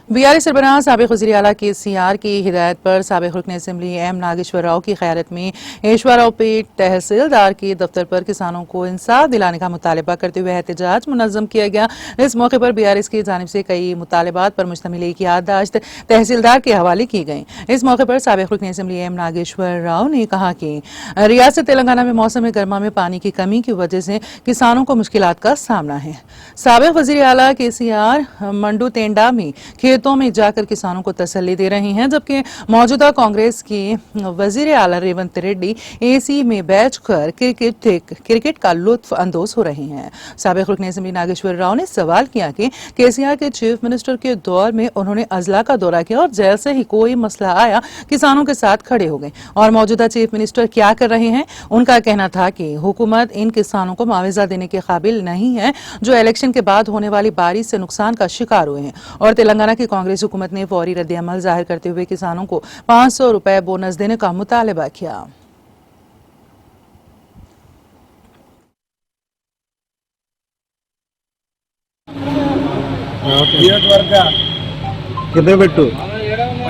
BRS सरबराह साबिक वज़ीर आला KCR की हिदायत पर साबिक रुकन असेंबली एम नागेश्वर राव की क़यादत में ईश्वररावपेट तहसीलदार के दफ्तर पर किसानों को इंसाफ दिलाने का मुतालबा करते हुए एहतजाज मुनज़्ज़म किया गया। इस मौके पर बीआरएस की जानिब से कई मुतालबात पर मुश्तमिल एक याददाश्त तहसीलदार के हवाले की गई। इस मौके पर साबिक रुकन असेंबली एम नागेश्वर राव ने कहा कि रियासत तेलंगाना में मौसम गर्मा में पानी की कमी की वजह से किसानों को मुश्किलात का सामना है। साबिक वज़ीर आला KCR मंडू तेंडा में खेतों में जाकर किसानों को तसल्ली दे रहे हैं, जबकि मौजूदा कांग्रेस के वजीर आला रेवंत रेड्डी AC में बैठकर क्रिकेट का लुत्फ अंदोज हो रहे हैं। साबिक रुकन असेंबली नागेश्वर राव ने सवाल किया कि KCR के चीफ मिनिस्टर के दौर में उन्होंने अजला का दौरा किया और जैसे ही कोई मसला आया किसानों के साथ खड़े हो गए, और मौजूदा चीफ मिनिस्टर क्या कर रहे हैं? उनका कहना था कि हुकूमत इन किसानों को मुआवजा देने के काबिल नहीं है जो इलेक्शन के बाद होने वाली बारिश से नुकसान का शिकार हुए हैं, और तेलंगाना की कांग्रेस हुकूमत ने फौरी रद्द-ए-अमल जाहिर करते हुए किसानों को 500 रुपए बोनस देने का मुतालबा किया।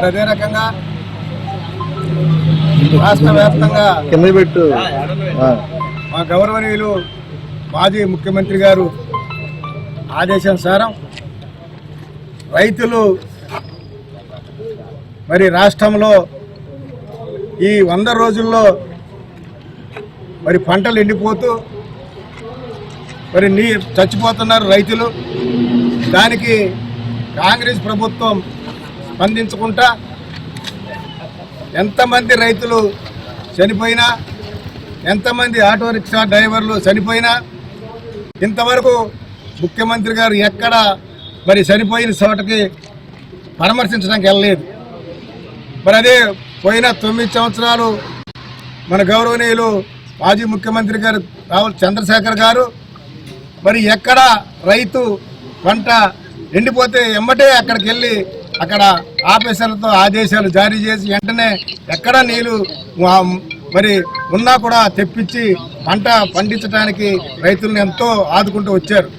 అదే రకంగా రాష్ట్ర వ్యాప్తంగా మా గౌరవనీయులు మాజీ ముఖ్యమంత్రి గారు ఆదేశానుసారం రైతులు మరి రాష్ట్రంలో ఈ 100 రోజుల్లో మరి పంటలు ఎండిపోతూ మరి చచ్చిపోతున్నారు రైతులు. దానికి కాంగ్రెస్ ప్రభుత్వం స్పందించకుండా ఎంతమంది రైతులు చనిపోయినా, ఎంతమంది ఆటో రిక్షా డ్రైవర్లు చనిపోయినా ఇంతవరకు ముఖ్యమంత్రి గారు ఎక్కడ మరి చనిపోయిన చోటకి పరామర్శించడానికి వెళ్ళలేదు. మరి అదే పోయిన 9 సంవత్సరాలు మన గౌరవనీయులు మాజీ ముఖ్యమంత్రి గారు చంద్రశేఖర్ గారు మరి ఎక్కడ రైతు పంట ఎండిపోతే ఎమ్మటే అక్కడికి వెళ్ళి అక్కడ ఆఫీసర్లతో ఆదేశాలు జారీ చేసి వెంటనే ఎక్కడ నీళ్లు మరి ఉన్నా కూడా తెప్పించి పంట పండించడానికి రైతులను ఎంతో ఆదుకుంటూ వచ్చారు.